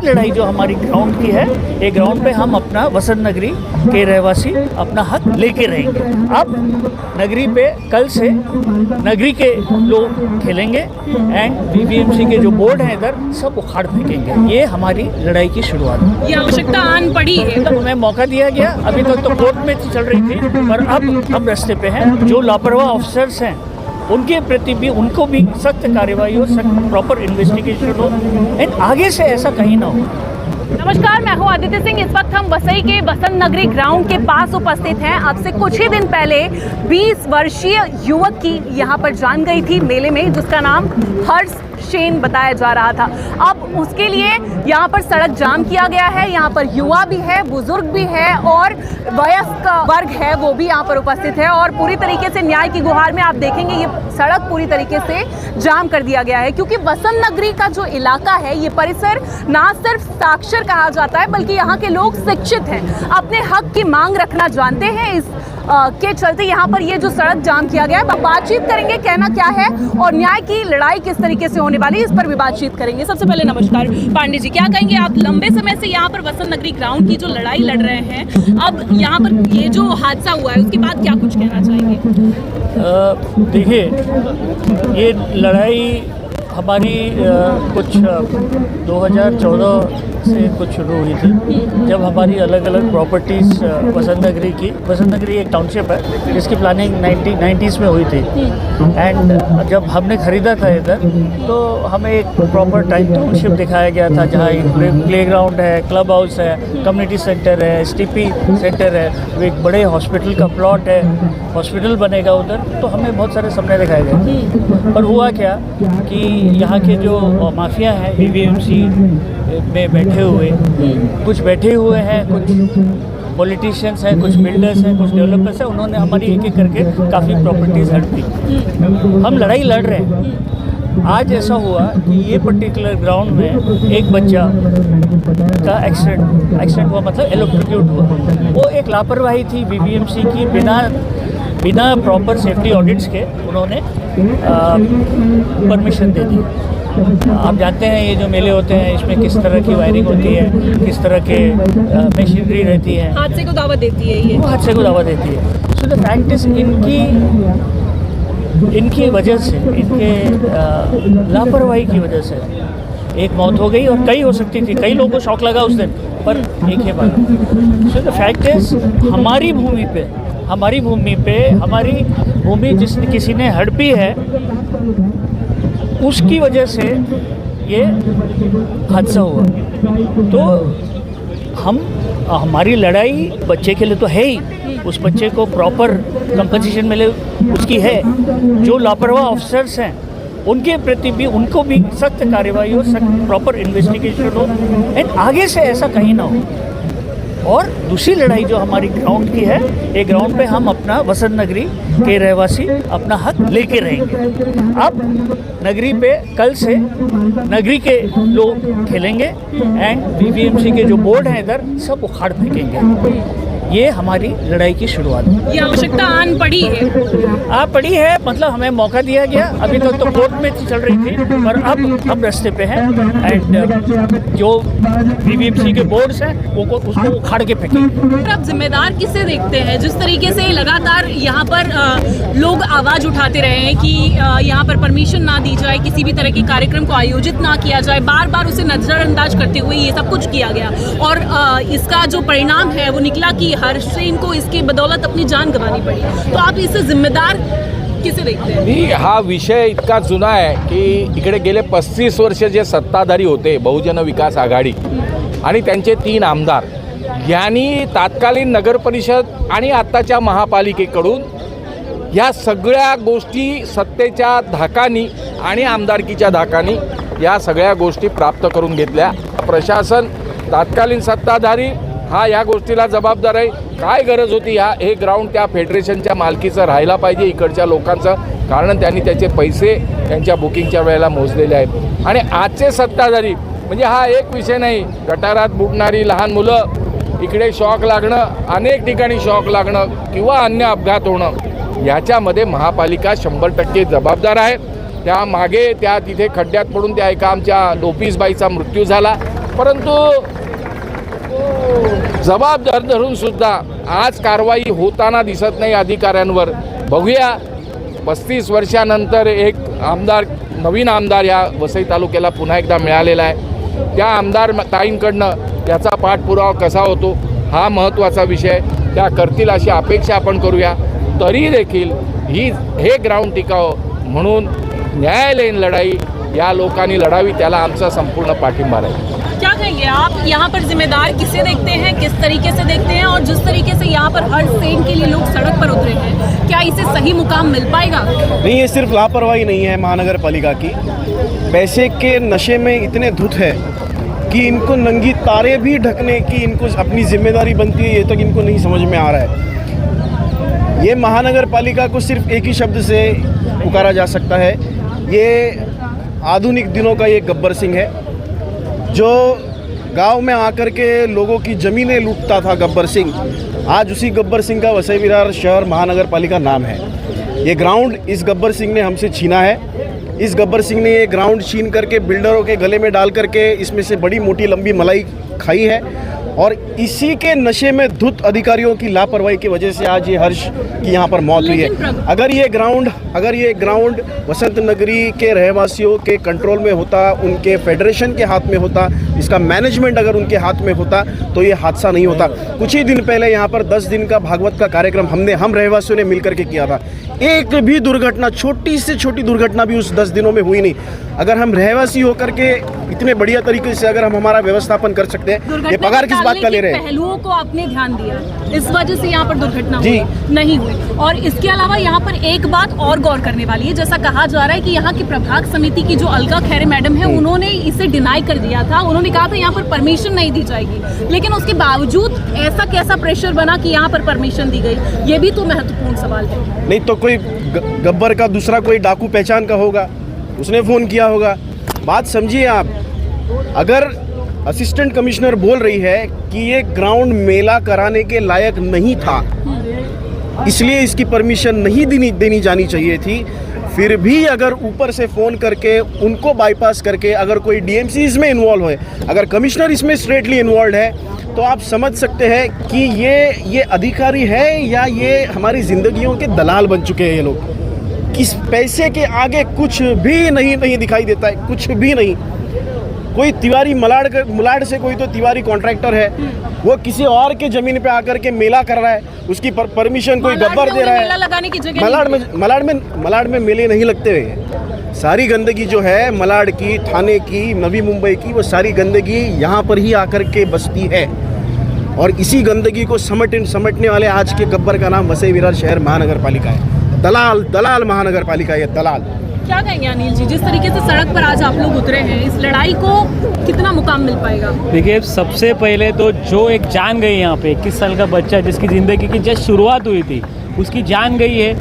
लड़ाई जो हमारी ग्राउंड की है, ये ग्राउंड पे हम अपना वसंत नगरी के रहवासी अपना हक लेके रहेंगे। अब नगरी पे कल से नगरी के लोग खेलेंगे एंड बीबीएमसी के जो बोर्ड हैं इधर सब उखाड़ फेंकेंगे। ये हमारी लड़ाई की शुरुआत है। ये आवश्यकता आन पड़ी है। तो हमें मौका दिया गया, अभी तक तो कोर्ट में चल रही थी, पर अब हम रास्ते पे हैं। जो लापरवाह ऑफिसर्स हैं उनके प्रति भी, उनको भी सख्त कार्रवाई हो, सख्त प्रॉपर इन्वेस्टिगेशन हो एंड आगे से ऐसा कहीं ना हो। नमस्कार, मैं हूं आदित्य सिंह। इस वक्त हम वसई के वसंत नगरी ग्राउंड के पास उपस्थित हैं। अब से कुछ ही दिन पहले 20 वर्षीय युवक की यहां पर जान गई थी मेले में, जिसका नाम हर्ष शेन बताया जा रहा था। अब उसके लिए यहाँ पर सड़क जाम किया गया है। यहाँ पर युवा भी है, बुजुर्ग भी है और वयस्क वर्ग है, वो भी यहाँ पर उपस्थित है और पूरी तरीके से न्याय की गुहार में आप देखेंगे ये सड़क पूरी तरीके से जाम कर दिया गया है, क्योंकि वसंत नगरी का जो इलाका है, ये परिसर ना सिर्फ साक्षर कहा जाता है बल्कि यहाँ के लोग शिक्षित हैं, अपने हक की मांग रखना जानते हैं। इस के चलते यहाँ पर ये जो सड़क जाम किया गया है। बातचीत करेंगे कहना क्या है और न्याय की लड़ाई किस तरीके से होने वाली है, इस पर भी बातचीत करेंगे। सबसे पहले नमस्कार पांडे जी, क्या कहेंगे आप लंबे समय से यहाँ पर वसंत नगरी ग्राउंड की जो लड़ाई लड़ रहे हैं, अब यहाँ पर ये जो हादसा हुआ है उसके बाद क्या कुछ कहना चाहेंगे? देखिए, ये लड़ाई हमारी कुछ 2014 से कुछ शुरू हुई थी, जब हमारी अलग अलग प्रॉपर्टीज़ वसंत नगरी की, वसंत नगरी एक टाउनशिप है जिसकी प्लानिंग 1990s में हुई थी एंड जब हमने ख़रीदा था इधर तो हमें एक प्रॉपर टाउनशिप दिखाया गया था, जहाँ एक प्ले ग्राउंड है, क्लब हाउस है, कम्युनिटी सेंटर है, STP सेंटर है, एक बड़े हॉस्पिटल का प्लॉट है, हॉस्पिटल बनेगा उधर। तो हमें बहुत सारे सपने दिखाए गए, पर हुआ क्या कि यहाँ के जो माफिया हैं BBMC में बैठे हुए, कुछ बैठे हुए हैं, कुछ पॉलिटिशियंस हैं, कुछ बिल्डर्स हैं, कुछ डेवलपर्स हैं, उन्होंने हमारी एक एक करके काफ़ी प्रॉपर्टीज़ हड़प दी। हम लड़ाई लड़ रहे हैं। आज ऐसा हुआ कि ये पर्टिकुलर ग्राउंड में एक बच्चा का एक्सीडेंट हुआ, मतलब इलेक्ट्रोक्यूट हुआ। वो एक लापरवाही थी BBMC की, बिना प्रॉपर सेफ्टी ऑडिट्स के उन्होंने परमिशन दे दी। आप जानते हैं ये जो मेले होते हैं इसमें किस तरह की वायरिंग होती है, किस तरह के मशीनरी रहती है, हादसे को दावा देती है, ये वो हादसे को दावा देती है। सो द फैक्ट इज इनकी वजह से, इनके लापरवाही की वजह से एक मौत हो गई और कई हो सकती थी। कई लोगों को शौक लगा उस दिन, पर एक ही बात। सो द फैक्ट इज हमारी भूमि जिसने किसी ने हड़पी है, उसकी वजह से ये हादसा हुआ। तो हमारी लड़ाई बच्चे के लिए तो है ही, उस बच्चे को प्रॉपर कंपनसेशन मिले उसकी है। जो लापरवाह ऑफिसर्स हैं उनके प्रति भी, उनको भी सख्त कार्रवाई हो, सख्त प्रॉपर इन्वेस्टिगेशन हो एंड आगे से ऐसा कहीं ना हो। और दूसरी लड़ाई जो हमारी ग्राउंड की है, ये ग्राउंड पे हम अपना वसंत नगरी के रहवासी अपना हक लेके रहेंगे। अब नगरी पे कल से नगरी के लोग खेलेंगे एंड BBMC के जो बोर्ड हैं इधर सब उखाड़ फेंकेंगे। ये हमारी लड़ाई की शुरुआत है। ये आवश्यकता आन पड़ी है। पड़ी है, मतलब हमें मौका दिया गया, अभी तक तो कोर्ट में चल रही थी, पर अब हम रास्ते पे हैं एंड जो BBMC के बोर्ड्स हैं वो उसको उखाड़ के फेंकेंगे। आप जिम्मेदार किसे देखते हैं, जिस तरीके से लगातार यहाँ पर लोग आवाज़ उठाते रहे हैं कि यहाँ पर परमिशन ना दी जाए, किसी भी तरह के कार्यक्रम को आयोजित ना किया जाए, बार बार उसे नज़रअंदाज करते हुए ये सब कुछ किया गया और इसका जो परिणाम है वो निकला कि हर्ष शेन को इसकी बदौलत अपनी जान गंवानी पड़ी। तो आप इससे जिम्मेदार किसे देखते हैं? हा विषय इतका जुना आहे की इकडे गेले 35 वर्ष जे सत्ताधारी होते बहुजन विकास आघाडी आणि त्यांचे 3 आमदार यांनी तात्कालीन नगर परिषद आणि आत्ताच्या महापालिकेकडून ह्या सगळ्या गोष्टी सत्तेच्या धाकानी आणि आमदारकीच्या धाकानी या सगळ्या गोष्टी प्राप्त करून घेतल्या। प्रशासन तात्कालीन सत्ताधारी हा या गोष्टीला जबाबदार आहे। काय गरज होती हे ग्राउंड त्या फेडरेशनच्या मालकीचं राहायला पाहिजे इकडच्या लोकांचं, कारण त्यांनी त्याचे पैसे त्यांच्या बुकिंगच्या वेळेला मोजलेले आहेत। आणि आजचे सत्ताधारी म्हणजे हा एक विषय नाही, गटारात बुडणारी लहान मुलं, इकडे शॉक लागणं, अनेक ठिकाणी शॉक लागणं किंवा अन्य अपघात होणं, याच्यामध्ये महापालिका 100% जबाबदार आहे। त्या मागे त्या तिथे खड्ड्यात पडून त्या एका आमच्या लोपीसबाईचा मृत्यू झाला, परंतु जबाबदार धरून सुद्धा आज कारवाई होताना दिसत नाही अधिकाऱ्यांवर. बघूया 35 वर्षानंतर एक आमदार, नवीन आमदार या वसई तालुक्याला पुन्हा एकदा मिळालेला आहे. त्या आमदार ताईंकडनं त्याचा पाठपुरावा कसा होतो हा महत्त्वाचा विषय. त्या करतील अशी अपेक्षा आपण करूया. तरी देखील हे ग्राउंड टिकावं म्हणून न्यायालयीन लढाई या लोकांनी लढावी, त्याला आमचा संपूर्ण पाठिंबा आहे. क्या कहेंगे आप, यहाँ पर जिम्मेदार किसे देखते हैं, किस तरीके से देखते हैं, और जिस तरीके से यहाँ पर हर सेन के लिए लोग सड़क पर उतरे हैं, क्या इसे सही मुकाम मिल पाएगा? नहीं, ये सिर्फ लापरवाही नहीं है महानगर पालिका की. पैसे के नशे में इतने धुत है कि इनको नंगी तारे भी ढकने की इनको अपनी जिम्मेदारी बनती है, ये तक इनको नहीं समझ में आ रहा है. ये महानगर पालिका को सिर्फ एक ही शब्द से पुकारा जा सकता है, ये आधुनिक दिनों का ये गब्बर सिंह है जो गांव में आकर के लोगों की ज़मीनें लूटता था. गब्बर सिंह, आज उसी गब्बर सिंह का वसई विरार शहर महानगर पालिका नाम है. ये ग्राउंड इस गब्बर सिंह ने हमसे छीना है. इस गब्बर सिंह ने ये ग्राउंड छीन करके बिल्डरों के गले में डाल करके इसमें से बड़ी मोटी लंबी मलाई खाई है, और इसी के नशे में धुत अधिकारियों की लापरवाही की वजह से आज ये हर्ष की यहाँ पर मौत हुई है. अगर ये ग्राउंड वसंत नगरी के रहवासियों के कंट्रोल में होता, उनके फेडरेशन के हाथ में होता, इसका मैनेजमेंट अगर उनके हाथ में होता तो ये हादसा नहीं होता. कुछ ही दिन पहले यहाँ पर 10 दिन का भागवत का कार्यक्रम हम रहवासियों ने मिलकर के किया था. एक भी दुर्घटना, छोटी से छोटी दुर्घटना भी उस 10 दिनों में हुई नहीं. अगर हम रहवासी होकर के इतने बढ़िया तरीके से अगर हम हमारा व्यवस्थापन कर सकते हैं, ये पगार किस बात का ले रहे हैं? पहलुओं को आपने ध्यान दिया, इस वजह से यहाँ पर दुर्घटना जी नहीं हुई. और इसके अलावा यहाँ पर एक बात और गौर करने वाली है, जैसा कहा जा रहा है कि यहाँ की प्रभाग समिति की जो अलका खैरे मैडम है, उन्होंने इसे डिनाई कर दिया था. उन्होंने कहा था यहाँ पर परमिशन नहीं दी जाएगी, लेकिन उसके बावजूद ऐसा कैसा प्रेशर बना कि यहाँ पर परमिशन दी गई, ये भी तो महत्वपूर्ण सवाल है. नहीं तो कोई गब्बर का दूसरा कोई डाकू पहचान का होगा, उसने फ़ोन किया होगा. बात समझिए आप. अगर असिस्टेंट कमिश्नर बोल रही है कि ये ग्राउंड मेला कराने के लायक नहीं था, इसलिए इसकी परमिशन नहीं देनी जानी चाहिए थी, फिर भी अगर ऊपर से फ़ोन करके उनको बाईपास करके अगर कोई डीएमसी इसमें इन्वॉल्व है, अगर कमिश्नर इसमें स्ट्रेटली इन्वॉल्व है, तो आप समझ सकते हैं कि ये अधिकारी है या ये हमारी ज़िंदगियों के दलाल बन चुके हैं. ये लोग किस पैसे के आगे कुछ भी नहीं दिखाई देता है, कुछ भी नहीं. कोई तिवारी मलाड से कोई तो तिवारी कॉन्ट्रैक्टर है, वो किसी और के ज़मीन पे आकर के मेला कर रहा है, उसकी परमिशन कोई गब्बर दे रहा है. मेला लगाने की जगह मलाड में मेले नहीं लगते हुए. सारी गंदगी जो है मलाड की, थाने की, नवी मुंबई की, वो सारी गंदगी यहाँ पर ही आकर के बसती है. और इसी गंदगी को समेटने वाले आज के गब्बर का नाम वसई विरार शहर महानगर पालिका है. दलाल महानगर पालिका है, दलाल. क्या कहेंगे अनिल जी, जिस तरीके से सड़क पर आज आप लोग उतरे हैं, इस लड़ाई को कितना मुकाम मिल पाएगा? देखिए, सबसे पहले तो जो एक जान गई यहाँ पे 21 साल का बच्चा जिसकी ज़िंदगी की जस्ट शुरुआत हुई थी, उसकी जान गई है,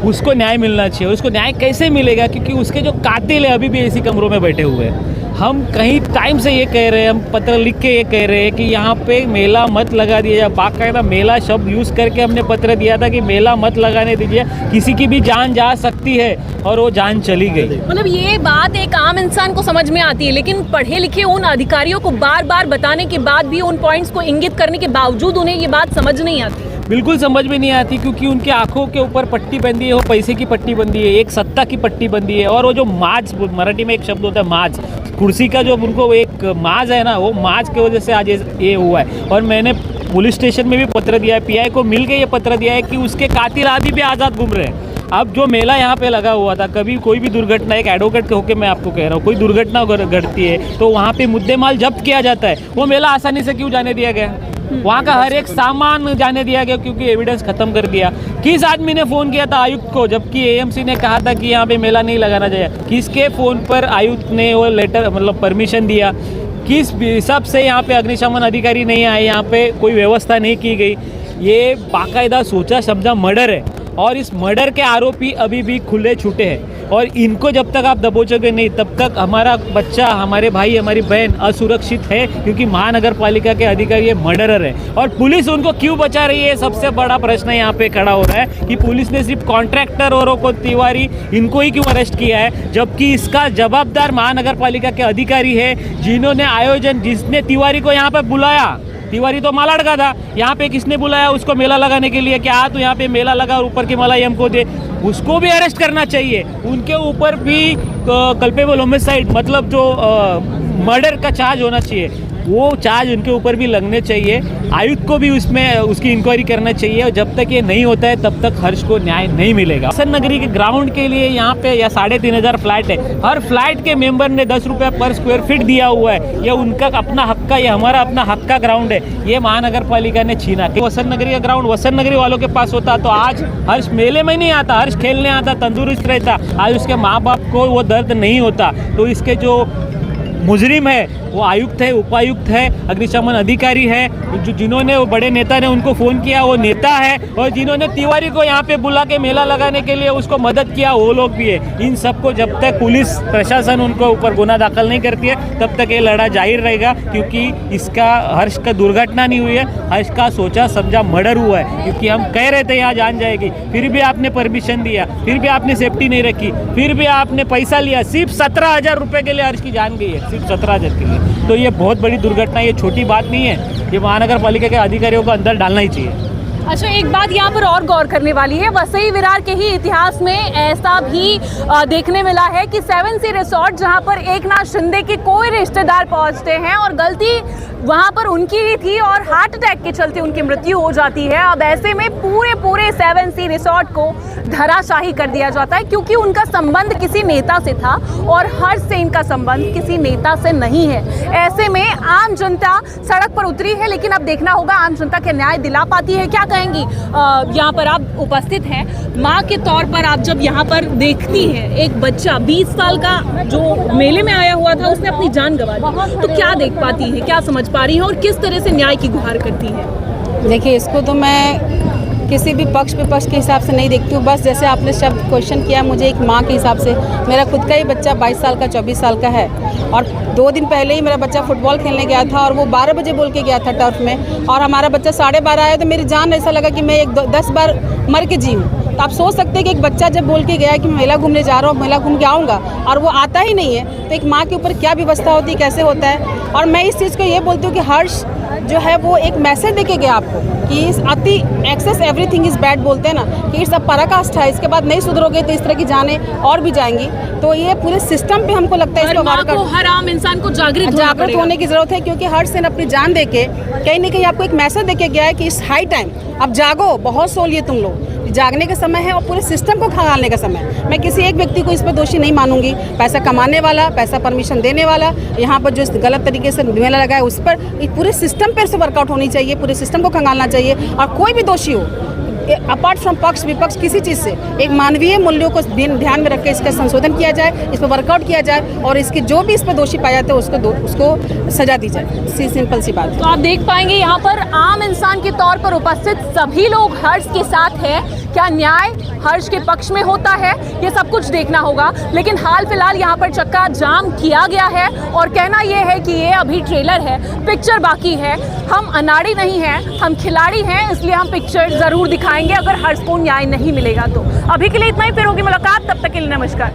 उसको न्याय मिलना चाहिए. उसको न्याय कैसे मिलेगा? क्योंकि उसके जो कातिल है अभी भी इसी कमरों में बैठे हुए हैं. हम कहीं टाइम से ये कह रहे हैं, हम पत्र लिख के ये कह रहे हैं कि यहाँ पे मेला मत लगा दिया जाए. बाकायदा मेला शब्द यूज़ करके हमने पत्र दिया था कि मेला मत लगाने दीजिए, किसी की भी जान जा सकती है, और वो जान चली गई. मतलब ये बात एक आम इंसान को समझ में आती है, लेकिन पढ़े लिखे उन अधिकारियों को बार बार बताने के बाद भी, उन पॉइंट्स को इंगित करने के बावजूद उन्हें ये बात समझ नहीं आती. बिल्कुल समझ में नहीं आती, क्योंकि उनके आंखों के ऊपर पट्टी बंधी है, वो पैसे की पट्टी बंधी है, एक सत्ता की पट्टी बंधी है. और वो जो माज, मराठी में एक शब्द होता है माज, कुर्सी का जो उनको एक माज है ना, वो माज की वजह से आज ये हुआ है. और मैंने पुलिस स्टेशन में भी पत्र दिया है, पीआई को मिल के ये पत्र दिया है कि उसके कातिल अभी भी आज़ाद घूम रहे हैं. अब जो मेला यहाँ पे लगा हुआ था, कभी कोई भी दुर्घटना, एक एडवोकेट होकर मैं आपको कह रहा हूँ, कोई दुर्घटना घटती है तो वहाँ पे मुद्देमाल जब्त किया जाता है. वो मेला आसानी से क्यों जाने दिया गया? वहाँ का हर एक सामान जाने दिया गया क्योंकि एविडेंस खत्म कर दिया. किस आदमी ने फ़ोन किया था आयुक्त को, जबकि एएमसी ने कहा था कि यहाँ पे मेला नहीं लगाना चाहिए? किसके फ़ोन पर आयुक्त ने वो लेटर, मतलब परमिशन दिया? किस हिसाब से यहाँ पे अग्निशमन अधिकारी नहीं आए, यहाँ पे कोई व्यवस्था नहीं की गई? ये बाकायदा सोचा समझा मर्डर है, और इस मर्डर के आरोपी अभी भी खुले छूटे हैं. और इनको जब तक आप दबोचोगे नहीं तब तक हमारा बच्चा, हमारे भाई, हमारी बहन असुरक्षित है, क्योंकि महानगर पालिका के अधिकारी मर्डरर है। और पुलिस उनको क्यों बचा रही है, सबसे बड़ा प्रश्न यहाँ पे खड़ा हो रहा है कि पुलिस ने सिर्फ कॉन्ट्रैक्टर और को तिवारी इनको ही क्यों अरेस्ट किया है, जबकि इसका जवाबदार महानगर पालिका के अधिकारी है जिन्होंने आयोजन, जिसने तिवारी को यहाँ पे बुलाया। तिवारी तो मालाड का था, यहाँ पे किसने बुलाया उसको मेला लगाने के लिए, क्या तो यहाँ पे मेला लगा और ऊपर की मलाई हमको दे, उसको भी अरेस्ट करना चाहिए। उनके ऊपर भी कल्पेबल होमिसाइड मतलब जो मर्डर का चार्ज होना चाहिए, वो चार्ज उनके ऊपर भी लगने चाहिए। आयुक्त को भी उसमें उसकी इंक्वायरी करना चाहिए, और जब तक ये नहीं होता है तब तक हर्ष को न्याय नहीं मिलेगा। बसंत नगरी के ग्राउंड के लिए यहाँ पे या 3500 फ्लैट है, हर फ्लैट के मेंबर ने 10 रुपये पर स्क्वायर फीट दिया हुआ है। ये उनका अपना हक का, ये हमारा अपना हक का ग्राउंड है, ये महानगर पालिका ने छीना। बसंत नगरी का ग्राउंड वसंत नगरी वालों के पास होता तो आज हर्ष मेले में नहीं आता, हर्ष खेलने आता, तंदुरुस्त रहता, आज उसके माँ बाप को वो दर्द नहीं होता। तो इसके जो मुजरिम है वो आयुक्त है, उपायुक्त है, अग्निशमन अधिकारी है, जो जिन्होंने वो बड़े नेता ने उनको फ़ोन किया वो नेता है, और जिन्होंने तिवारी को यहाँ पे बुला के मेला लगाने के लिए उसको मदद किया वो लोग भी है। इन सबको जब तक पुलिस प्रशासन उनको ऊपर गुना दाखिल नहीं करती है तब तक ये लड़ा जाहिर रहेगा, क्योंकि इसका हर्ष का दुर्घटना नहीं हुई है, हर्ष का सोचा समझा मर्डर हुआ है। क्योंकि हम कह रहे थे यहाँ जान जाएगी, फिर भी आपने परमिशन दिया, फिर भी आपने सेफ्टी नहीं रखी, फिर भी आपने पैसा लिया, सिर्फ 17,000 रुपये के लिए हर्ष की जान गई है, सिर्फ 17,000 के लिए। तो ये बहुत बड़ी दुर्घटना, ये छोटी बात नहीं है, ये महानगर पालिका के अधिकारियों को अंदर डालना ही चाहिए। अच्छा, एक बात यहाँ पर और गौर करने वाली है, वसई विरार के ही इतिहास में ऐसा भी देखने मिला है कि 7 सी रिसोर्ट जहाँ पर एकनाथ शिंदे के कोई रिश्तेदार पहुँचते हैं और गलती वहाँ पर उनकी ही थी और हार्ट अटैक के चलते उनकी मृत्यु हो जाती है। अब ऐसे में पूरे 7 सी रिसोर्ट को धराशाही कर दिया जाता है, क्योंकि उनका संबंध किसी नेता से था और हर्ष से इनका संबंध किसी नेता से नहीं है। ऐसे में आम जनता सड़क पर उतरी है, लेकिन अब देखना होगा आम जनता क्या न्याय दिला पाती है। क्या कहेंगी, यहाँ पर आप उपस्थित हैं, माँ के तौर पर आप जब यहाँ पर देखती हैं एक बच्चा 20 साल का जो मेले में आया हुआ था उसने अपनी जान गंवा दी, तो क्या देख पाती है, क्या समझ पा रही है और किस तरह से न्याय की गुहार करती है? देखिए, इसको तो मैं किसी भी पक्ष विपक्ष के हिसाब से नहीं देखती हूँ, बस जैसे आपने शब्द क्वेश्चन किया, मुझे एक माँ के हिसाब से, मेरा खुद का ही बच्चा 22 साल का 24 साल का है, और 2 दिन पहले ही मेरा बच्चा फुटबॉल खेलने गया था और वो 12 बजे बोल के गया था टर्फ में, और हमारा बच्चा 12:30 आया, तो मेरी जान ऐसा लगा कि मैं 10 बार मर के जी हूँ। तो आप सोच सकते हैं कि एक बच्चा जब बोल के गया कि मैं मेला घूमने जा रहा हूँ, मेला घूम के आऊँगा, और वो आता ही नहीं है, तो एक माँ के ऊपर क्या व्यवस्था होती है, कैसे होता है। और मैं इस चीज़ को ये बोलती हूँ कि हर्ष जो है वो एक मैसेज देके गया आपको कि इस अति एक्सेस एवरीथिंग इज़ बैड बोलते हैं ना, कि इट्स पराकाष्ठा है, इसके बाद नहीं सुधरोगे तो इस तरह की जाने और भी जाएंगी। तो ये पूरे सिस्टम पे हमको लगता है इसको हर आम इंसान को जागृत होने की जरूरत है, क्योंकि हर्ष सेन अपनी जान देके कहीं ना कहीं आपको एक मैसेज देके गया है कि इस हाई टाइम अब जागो, बहुत सोलिए तुम लोग, जागने का समय है और पूरे सिस्टम को खंगालने का समय है। मैं किसी एक व्यक्ति को इस पर दोषी नहीं मानूंगी, पैसा कमाने वाला, पैसा परमिशन देने वाला, यहाँ पर जो गलत तरीके से मेला लगाया उस पर, पूरे सिस्टम पर से वर्कआउट होनी चाहिए, पूरे सिस्टम को खंगालना चाहिए। और कोई भी दोषी हो, अपार्ट फ्रॉम पक्ष विपक्ष किसी चीज़ से, एक मानवीय मूल्यों को ध्यान में रख के इसका संशोधन किया जाए, इस पर वर्कआउट किया जाए, और इसके जो भी इस पर दोषी पाया जाता है उसको सजा दी जाए। सिंपल सी बात। तो आप देख पाएंगे यहाँ पर आम इंसान के तौर पर उपस्थित सभी लोग हर्ष के साथ हैं। क्या न्याय हर्ष के पक्ष में होता है, ये सब कुछ देखना होगा। लेकिन हाल फिलहाल यहाँ पर चक्का जाम किया गया है और कहना यह है कि ये अभी ट्रेलर है, पिक्चर बाकी है। हम अनाड़ी नहीं हैं, हम खिलाड़ी हैं, इसलिए हम पिक्चर ज़रूर दिखाएंगे अगर हर्ष को न्याय नहीं मिलेगा तो। अभी के लिए इतना ही, फिर होगी मुलाकात, तब तक के लिए नमस्कार।